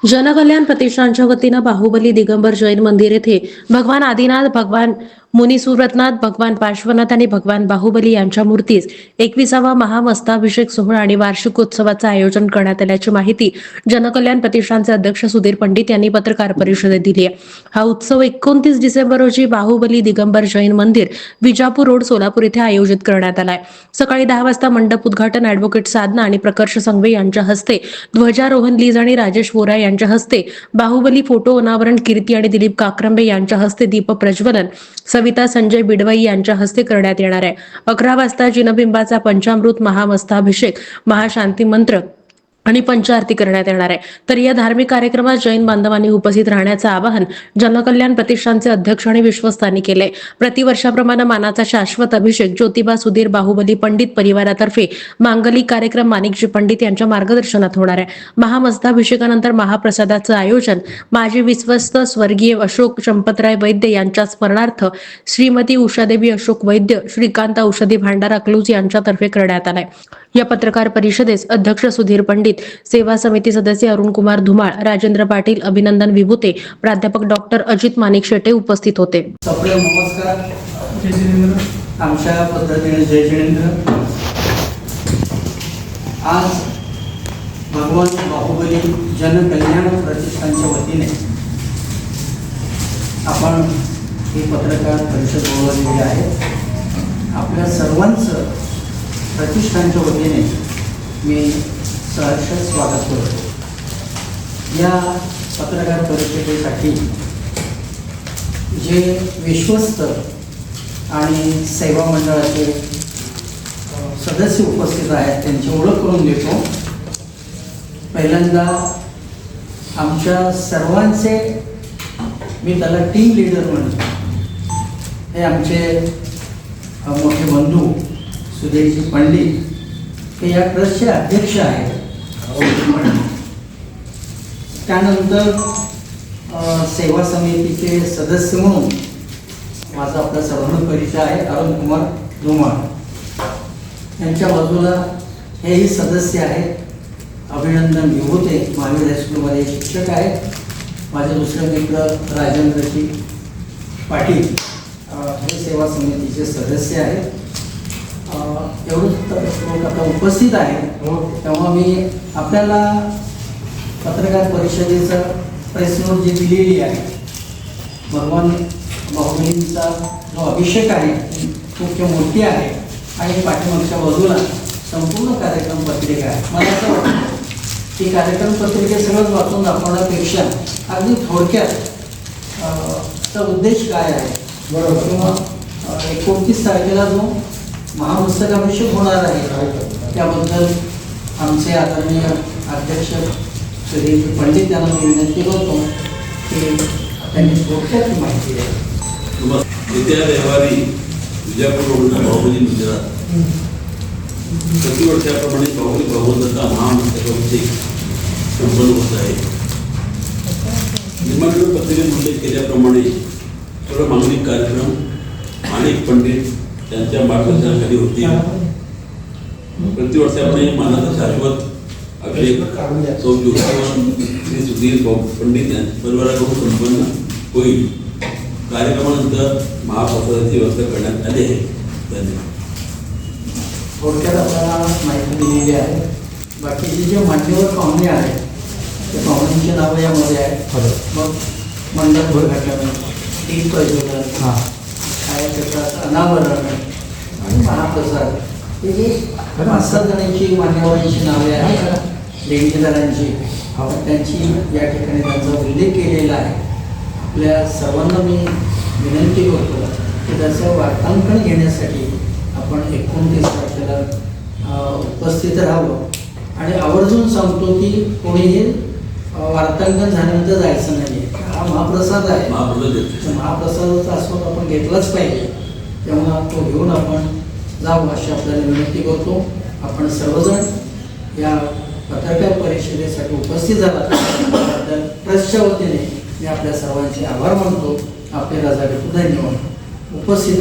जनकल्याण प्रतिष्ठानच्या वतीनं बाहुबली दिगंबर जैन मंदिर येथे भगवान आदिनाथ, भगवान मुनिसुरतनाथ, भगवान पार्श्वनाथ आणि भगवान बाहुबली यांच्या मूर्तीस 21वा महामस्ताभिषेक सोहळा आणि वार्षिकोत्सवाचं आयोजन करण्यात आल्याची माहिती जनकल्याण प्रतिष्ठानचे अध्यक्ष सुधीर पंडित यांनी पत्रकार परिषदेत दिली आहे. हा उत्सव 29 डिसेंबर रोजी बाहुबली दिगंबर जैन मंदिर, विजापूर रोड, सोलापूर येथे आयोजित करण्यात आलाय. सकाळी 10 वाजता मंडप उद्घाटन ॲडव्होकेट साधना आणि प्रकर्ष संघवी यांच्या हस्ते, ध्वजारोहण लीज आणि राजेश वोरा यांच्या हस्ते, बाहुबली फोटो अनावरण कीर्ती आणि दिलीप काक्रंबे यांच्या हस्ते दीप प्रज्वलन, सविता संजय बिडवई यांच्या हस्ते करण्यात येणार आहे. 11 वाजता जिनबिंबाचा पंचामृत, महामस्ताभिषेक, महाशांती मंत्र आणि पंचारती करण्यात येणार आहे. तर या धार्मिक कार्यक्रमात जैन बांधवांनी उपस्थित राहण्याचं आवाहन जनकल्याण प्रतिष्ठानचे अध्यक्ष आणि विश्वस्तांनी केले. प्रतिवर्षाप्रमाणे मानाचा शाश्वत अभिषेक ज्योतिबा सुधीर बाहुबली पंडित परिवारातर्फे मांगलिक कार्यक्रम माणिकजी पंडित यांच्या मार्गदर्शनात होणार आहे. महामस्ताभिषेकानंतर महाप्रसादाचं आयोजन माजी विश्वस्त स्वर्गीय अशोक चंपतराय वैद्य यांच्या स्मरणार्थ श्रीमती उषादेवी अशोक वैद्य, श्रीकांत औषधी भांडार अकलूज यांच्यातर्फे करण्यात आलाय. या पत्रकार परिषदेस अध्यक्ष सुधीर पंडित, सेवा समिती सदस्य अरुण कुमार धुमाळ, राजेंद्र पाटील, अभिनंदन विभूते, प्राध्यापक डॉक्टर अजित माणिक शेटे उपस्थित होते. नमस्कार. आमच्या पद्धतीने जय जिनेंद्र. आज भगवान बाहुबली जनकल्याण प्रतिष्ठानच्या वतीने आपण ही पत्रकार परिषद बोलवलेली आहे. आपल्या सर्वांचं प्रतिष्ठानच्या वतीने मी सहर्ष स्वागत करतो. या पत्रकार परिषदेसाठी जे विश्वस्त आणि सेवा मंडळाचे सदस्य उपस्थित आहेत त्यांची ओळख करून देतो. पहिल्यांदा आमच्या सर्वांचे, मी त्याला टीम लीडर म्हणतो, हे आमचे मोठे बंधू सुधीरजी पंडित, हे या ट्रस्टचे अध्यक्ष आहेत. त्यानंतर सेवा समितीचे सदस्य म्हणून माझा आपला सर्वांना परिचय आहे, अरुण कुमार धुमाळ. त्यांच्या बाजूला हेही सदस्य आहेत अभिनंदन विभूते, महावीर हायस्कूलमध्ये शिक्षक आहेत. माझे दुसरे मित्र राजेंद्रजी पाटील, हे सेवा समितीचे सदस्य आहेत. एवढंच लोक आता उपस्थित आहेत. तेव्हा मी आपल्याला पत्रकार परिषदेचं प्रेस नोट जी दिलेली आहे, भगवान बाहुबलींचा जो अभिषेक आहे, मुख्य मूर्ती आहे आणि पाठीमागच्या बाजूला संपूर्ण कार्यक्रम पत्रिका आहे. मला असं वाटतं की कार्यक्रम पत्रिके सगळंच वाचून दाखवण्यापेक्षा अगदी थोडक्यात चा उद्देश काय आहे, बरोबर, किंवा 29 तारखेला जो महामस्तकाभिषेक होणार आहे त्याबद्दल आमचे आदरणीय अध्यक्ष सुधीर पंडित यांना मी विनंती करतो की त्यांनी थोडक्यात माहिती द्यावी. येत्या रविवारी विजापूर बाहुबली मंदिरात प्रतिवर्षाप्रमाणे बाहुबली भगवंताचा महामस्तकाभिषेक संपन्न होत आहे. निमंत्रण पत्रिकेत उल्लेख केल्याप्रमाणे सर्व मांगलिक कार्यक्रम माणिक पंडित त्यांच्या मार्गदर्शनाखाली होते. प्रतिवर्षाप्रमाणे मानाचा शाश्वत अभिषेक श्री सुधीर पंडित यांच्या परिवाराकडून संपन्न होईल. कार्यक्रमानंतर महाप्रसादाची व्यवस्था करण्यात आली आहे. धन्यवाद. थोडक्यात आपल्याला माहिती दिलेली आहे. बाकीचे जे मान्यवर पाहुणे आहेत त्या पाहुण्यांची नावं यामध्ये आहेत. मग मंडप उद्घाटन, दीप प्रज्वलन, छायाचित्राचं अनावरण आणि महाप्रसाद, हे जे 5-7 जणांची मान्यवरांची नावे आहेत, देणगीदारांची, त्यांची या ठिकाणी त्यांचा उल्लेख केलेला आहे. आपल्या सर्वांना मी विनंती करतो की त्याचं वार्तांकन घेण्यासाठी आपण 29 तारखेला उपस्थित राहावं. आणि आवर्जून सांगतो की कोणीही वार्तांकन झाल्यानंतर जायचं नाही. हा महाप्रसाद आहे, महाप्रसादाचा आस्वाद आपण घेतलाच पाहिजे. तेव्हा तो घेऊन आपण जाऊ अशी आपल्याला विनंती करतो. आपण सर्वजण या पत्रकार परिषदेसाठी उपस्थित झाला त्याबद्दल ट्रस्टच्या वतीने मी आपल्या सर्वांचे आभार मानतो. आपले राजा धन्यवाद. उपस्थित